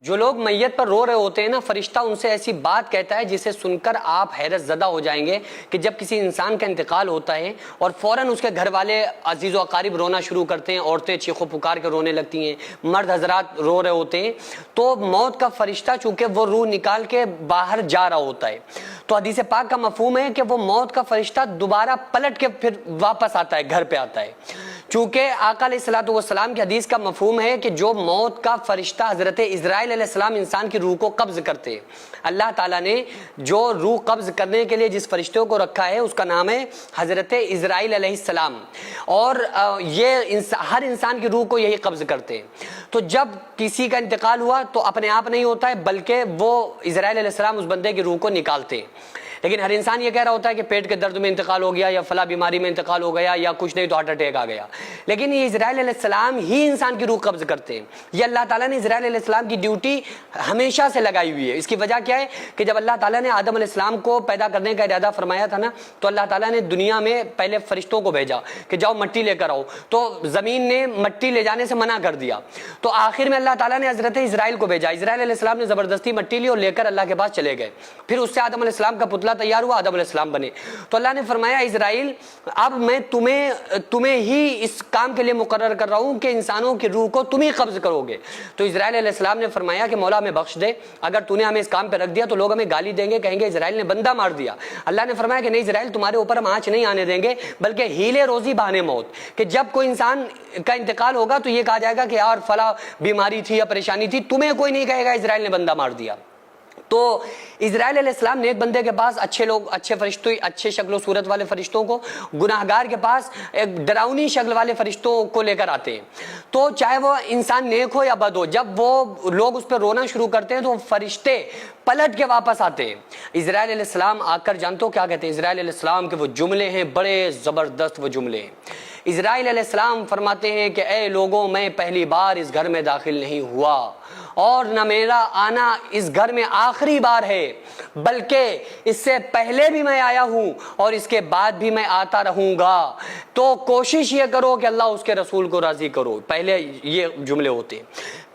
جو لوگ میت پر رو رہے ہوتے ہیں نا، فرشتہ ان سے ایسی بات کہتا ہے جسے سن کر آپ حیرت زدہ ہو جائیں گے کہ جب کسی انسان کا انتقال ہوتا ہے اور فوراً اس کے گھر والے عزیز و اقارب رونا شروع کرتے ہیں، عورتیں چیخو پکار کے رونے لگتی ہیں، مرد حضرات رو رہے ہوتے ہیں، تو موت کا فرشتہ چونکہ وہ روح نکال کے باہر جا رہا ہوتا ہے، تو حدیث پاک کا مفہوم ہے کہ وہ موت کا فرشتہ دوبارہ پلٹ کے پھر واپس آتا ہے، گھر پہ آتا ہے۔ چونکہ آقا علیہ الصلوۃ والسلام کی حدیث کا مفہوم ہے کہ جو موت کا فرشتہ حضرت اسرائیل علیہ السلام انسان کی روح کو قبض کرتے ہیں، اللہ تعالیٰ نے جو روح قبض کرنے کے لیے جس فرشتے کو رکھا ہے اس کا نام ہے حضرت اسرائیل علیہ السلام، اور یہ ہر انسان کی روح کو یہی قبض کرتے ہیں۔ تو جب کسی کا انتقال ہوا تو اپنے آپ نہیں ہوتا ہے، بلکہ وہ اسرائیل علیہ السلام اس بندے کی روح کو نکالتے ہیں۔ لیکن ہر انسان یہ کہہ رہا ہوتا ہے کہ پیٹ کے درد میں انتقال ہو گیا، یا فلاں بیماری میں انتقال ہو گیا، یا کچھ نہیں تو ہارٹ اٹیک آ گیا، لیکن یہ اسرائیل علیہ السلام ہی انسان کی روح قبض کرتے ہیں۔ یہ اللہ تعالیٰ نے اسرائیل علیہ السلام کی ڈیوٹی ہمیشہ سے لگائی ہوئی ہے۔ اس کی وجہ کیا ہے کہ جب اللہ تعالیٰ نے آدم علیہ السلام کو پیدا کرنے کا ارادہ فرمایا تھا نا، تو اللہ تعالیٰ نے دنیا میں پہلے فرشتوں کو بھیجا کہ جاؤ مٹی لے کر آؤ، تو زمین نے مٹی لے جانے سے منع کر دیا، تو آخر میں اللہ تعالیٰ نے حضرت اسرائیل کو بھیجا۔ اسرائیل علیہ السلام نے زبردستی مٹی لی اور لے کر اللہ کے پاس چلے گئے، پھر اس سے آدم علیہ السلام کا پتلا تیار ہوا، آدم علیہ السلام بنے۔ تو اللہ نے فرمایا اسرائیل اب میں تمہیں ہی اس کام کے لیے مقرر کر رہا ہوں کہ انسانوں کی روح کو تم ہی قبض کرو گے۔ تو اسرائیل علیہ السلام نے فرمایا کہ مولا ہمیں بخش دے، اگر تو نے ہمیں اس کام پہ رکھ دیا تو لوگ ہمیں گالی دیں گے، کہیں گے اسرائیل نے بندہ مار دیا۔ اللہ نے فرمایا کہ نہیں اسرائیل، تمہارے اوپر ہم آنچ نہیں آنے دیں گے، بلکہ ہیلے روزی بہانے موت، کہ جب کوئی انسان کا انتقال ہوگا تو یہ کہا جائے گا کہ یار فلاں بیماری تھی یا پریشانی تھی، تمہیں کوئی نہیں کہے گا اسرائیل نے بندہ مار دیا۔ تو اسرائیل علیہ السلام نیک بندے کے پاس اچھے لوگ، اچھے فرشتوں، اچھے شکل و صورت والے فرشتوں کو، گناہگار کے پاس ایک ڈراؤنی شکل والے فرشتوں کو لے کر آتے ہیں۔ تو چاہے وہ انسان نیک ہو یا بد ہو، جب وہ لوگ اس پہ رونا شروع کرتے ہیں تو فرشتے پلٹ کے واپس آتے ہیں۔ اسرائیل علیہ السلام آ کر جانتے ہو کیا کہتے ہیں؟ اسرائیل علیہ السلام کے وہ جملے ہیں، بڑے زبردست وہ جملے ہیں۔ اسرائیل علیہ السلام فرماتے ہیں کہ اے لوگوں، میں پہلی بار اس گھر میں داخل نہیں ہوا، اور نہ میرا آنا اس گھر میں آخری بار ہے، بلکہ اس سے پہلے بھی میں آیا ہوں اور اس کے بعد بھی میں آتا رہوں گا۔ تو کوشش یہ کرو کہ اللہ اس کے رسول کو راضی کرو۔ پہلے یہ جملے ہوتے ہیں۔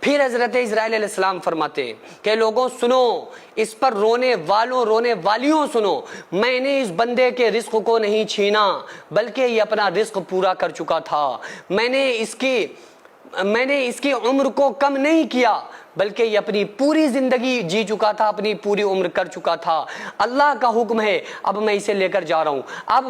پھر حضرت اسرائیل علیہ السلام فرماتے ہیں کہ لوگوں سنو، اس پر رونے والوں رونے والیوں سنو، میں نے اس بندے کے رزق کو نہیں چھینا، بلکہ یہ اپنا رزق پورا کر چکا تھا۔ میں نے اس کی عمر کو کم نہیں کیا، بلکہ یہ اپنی پوری زندگی جی چکا تھا، اپنی پوری عمر کر چکا تھا۔ اللہ کا حکم ہے، اب میں اسے لے کر جا رہا ہوں، اب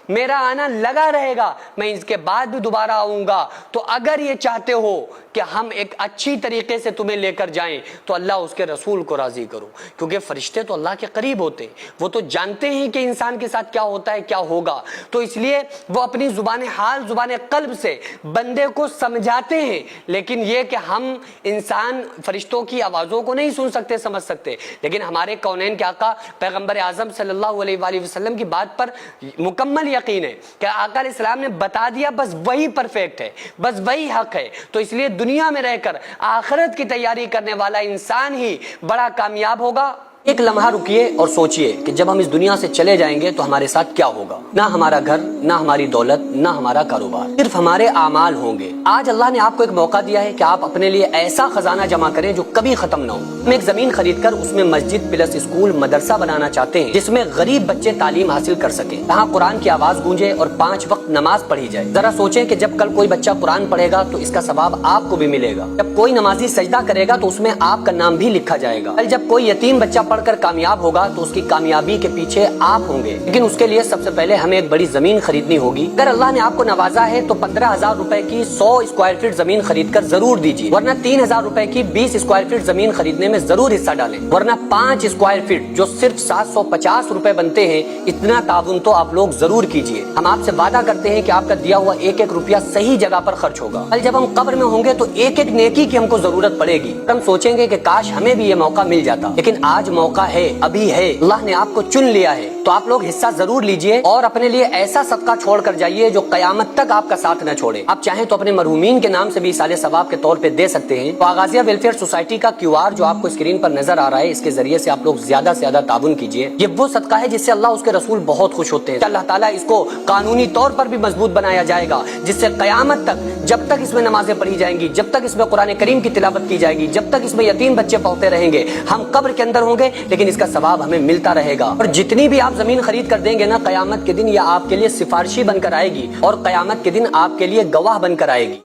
میرا آنا لگا رہے گا، میں اس کے بعد بھی دوبارہ آؤں گا۔ تو اگر یہ چاہتے ہو کہ ہم ایک اچھی طریقے سے تمہیں لے کر جائیں تو اللہ اس کے رسول کو راضی کرو، کیونکہ فرشتے تو اللہ کے قریب ہوتے ہیں، وہ تو جانتے ہیں کہ انسان کے ساتھ کیا ہوتا ہے، کیا ہوگا، تو اس لیے وہ اپنی زبان حال، زبان قلب سے بندے کو سمجھاتے ہیں۔ لیکن یہ کہ ہم انسان فرشتوں کی آوازوں کو نہیں سن سکتے، سمجھ سکتے، لیکن ہمارے کونین کے آقا پیغمبر اعظم صلی اللہ علیہ وآلہ وسلم کی بات پر مکمل یقین ہے کہ آقا علیہ السلام نے بتا دیا، بس وہی پرفیکٹ ہے، بس وہی حق ہے۔ تو اس لیے دنیا میں رہ کر آخرت کی تیاری کرنے والا انسان ہی بڑا کامیاب ہوگا۔ ایک لمحہ رکیے اور سوچئے کہ جب ہم اس دنیا سے چلے جائیں گے تو ہمارے ساتھ کیا ہوگا؟ نہ ہمارا گھر، نہ ہماری دولت، نہ ہمارا کاروبار، صرف ہمارے اعمال ہوں گے۔ آج اللہ نے آپ کو ایک موقع دیا ہے کہ آپ اپنے لیے ایسا خزانہ جمع کریں جو کبھی ختم نہ ہو۔ ہم ایک زمین خرید کر اس میں مسجد پلس اسکول مدرسہ بنانا چاہتے ہیں، جس میں غریب بچے تعلیم حاصل کر سکیں، جہاں قرآن کی آواز گونجے اور 5 وقت نماز پڑھی جائے۔ ذرا سوچیں کہ جب کل کوئی بچہ قرآن پڑھے گا تو اس کا ثواب آپ کو بھی ملے گا، جب کوئی نمازی سجدہ کرے گا تو اس میں آپ کا نام بھی لکھا جائے گا، جب کوئی یتیم بچہ پڑھ کر کامیاب ہوگا تو اس کی کامیابی کے پیچھے آپ ہوں گے۔ لیکن اس کے لیے سب سے پہلے ہمیں ایک بڑی زمین خریدنی ہوگی۔ اگر اللہ نے آپ کو نوازا ہے تو 15,000 روپے کی 100 اسکوائر فٹ زمین خرید کر ضرور دیجیے، ورنہ 3,000 روپے کی 20 اسکوائر فٹ زمین خریدنے میں ضرور حصہ ڈالیں، ورنہ 5 اسکوائر فٹ جو صرف 750 روپے بنتے ہیں، اتنا تعاون تو آپ لوگ ضرور کیجیے۔ ہم آپ سے وعدہ کرتے ہیں کہ آپ کا دیا ہوا ایک ایک روپیہ صحیح جگہ پر خرچ ہوگا۔ کل جب ہم قبر میں ہوں گے تو ایک ایک نیکی کی ہم کو ضرورت پڑے گی، ہم سوچیں گے کہ کاش ہمیں بھی یہ موقع مل جاتا، لیکن آج موقع ہے, ابھی ہے, اللہ نے آپ کو چن لیا ہے, تو آپ لوگ حصہ ضرور لیجئے اور اپنے لیے ایسا صدقہ چھوڑ کر جائیے جو قیامت تک آپ کا ساتھ نہ چھوڑے. آپ چاہیں تو اپنے مرحومین کے نام سے بھی ایصال ثواب کے طور پہ دے سکتے ہیں. تو آغازیہ ویلفیئر سوسائٹی کا QR جو آپ کو اسکرین پر نظر آ رہا ہے, اس کے ذریعے سے آپ لوگ زیادہ سے زیادہ تعاون کیجئے. یہ وہ صدقہ ہے جس سے اللہ اس کے رسول بہت خوش ہوتے ہیں. اللہ تعالیٰ اس کو قانونی طور پر بھی مضبوط بنایا جائے گا, جس سے قیامت تک, جب تک اس میں نمازیں پڑھی جائیں گی, جب تک اس میں قرآن کریم کی تلاوت کی جائے گی, جب تک اس میں یتیم بچے پڑھتے رہیں گے, ہم قبر کے اندر ہوں گے لیکن اس کا ثواب ہمیں ملتا رہے گا. اور جتنی بھی آپ زمین خرید کر دیں گے نا, قیامت کے دن یہ آپ کے لیے سفارشی بن کر آئے گی اور قیامت کے دن آپ کے لیے گواہ بن کر آئے گی.